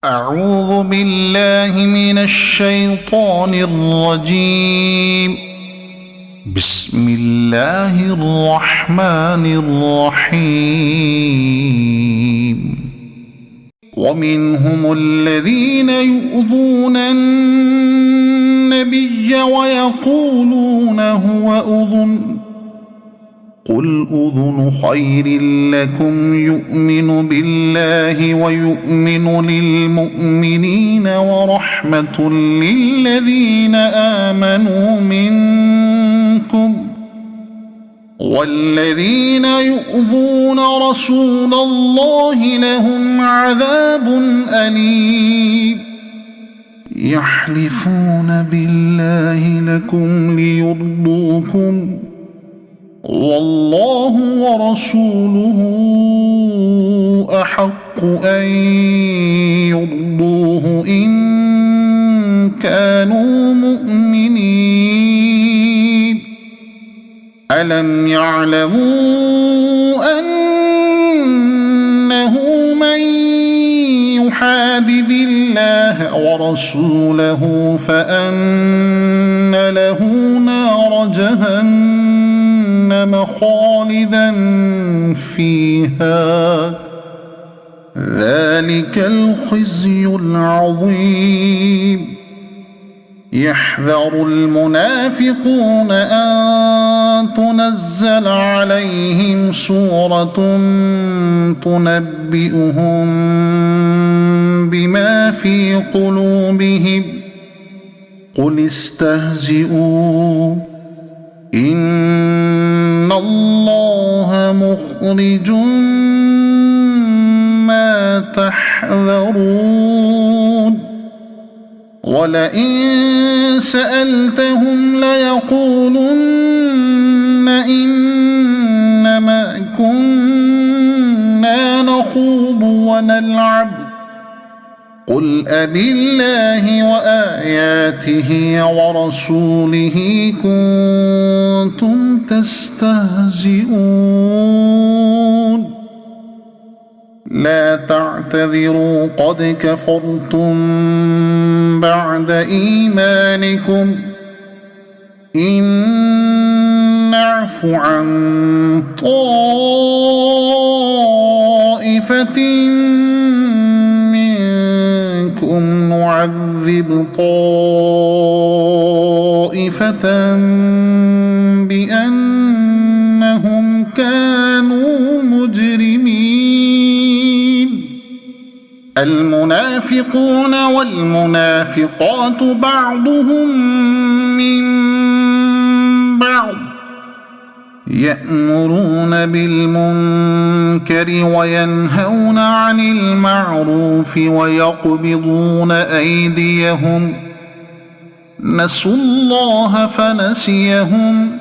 أعوذ بالله من الشيطان الرجيم. بسم الله الرحمن الرحيم. ومنهم الذين يؤذون النبي ويقولون هو أذن قل أذن خير لكم يؤمن بالله ويؤمن للمؤمنين ورحمة للذين آمنوا منكم والذين يؤذون رسول الله لهم عذاب أليم. يحلفون بالله لكم ليرضوكم والله ورسوله أحق أن يرضوه إن كانوا مؤمنين. ألم يعلموا أنه من يحادد الله ورسوله فأن له نار جهنم خالدا فيها ذلك الخزي العظيم. يحذر المنافقون أن تنزل عليهم سورة تنبئهم بما في قلوبهم قل استهزئوا إن الله مخرج ما تحذرون. ولئن سألتهم ليقولن إنما كنا نخوض ونلعب قل أبالله وآياته ورسوله كنتم تستهزئون. لا تعتذروا قد كفرتم بعد إيمانكم إن نعف عن طائفة منكم نعذب طائفة بأنهم كانوا مجرمين. المنافقون والمنافقات بعضهم من بعض يأمرون بالمنكر وينهون عن المعروف ويقبضون أيديهم نسوا الله فنسيهم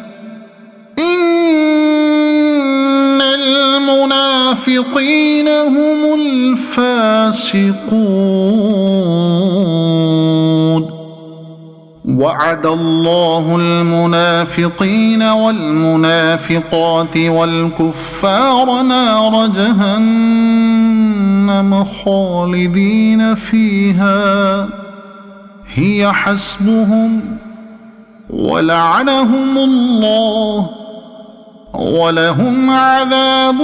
إن المنافقين هم الفاسقون. وعد الله المنافقين والمنافقات والكفار نار جهنم خالدين فيها هي حسبهم ولعنهم الله ولهم عذاب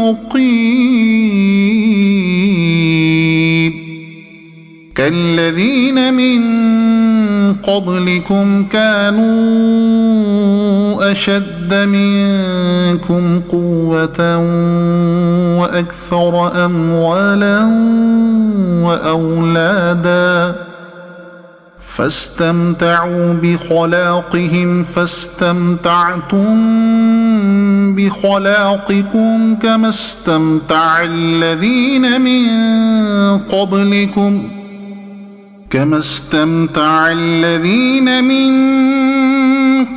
مقيم. كالذين من قبلكم كانوا أشد منكم قوة وأكثر أموالا وأولادا فاستمتعوا بخلاقهم فاستمتعتم بخلاقكم كما استمتع الذين من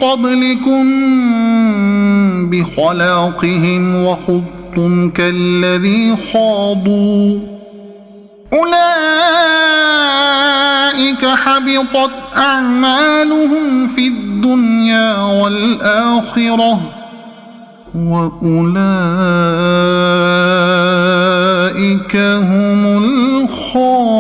قبلكم بخلاقهم وخضتم كالذي خاضوا أولئك حبطت أعمالهم في الدنيا والآخرة وأولئك هم الخاسرون.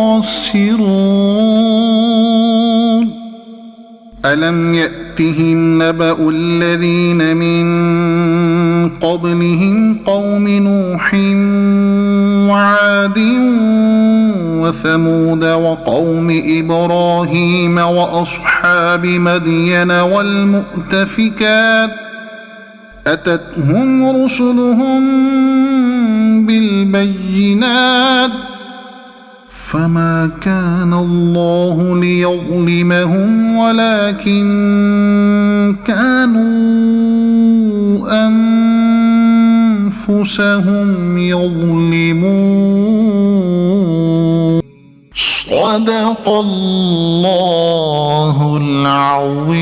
ألم يأتهم نبأ الذين من قبلهم قوم نوح وعاد وثمود وقوم إبراهيم وأصحاب مدين والمؤتفكات أتتهم رسلهم بالبينات فما كان الله ليظلمهم ولكن كانوا أنفسهم يظلمون. صدق الله العظيم.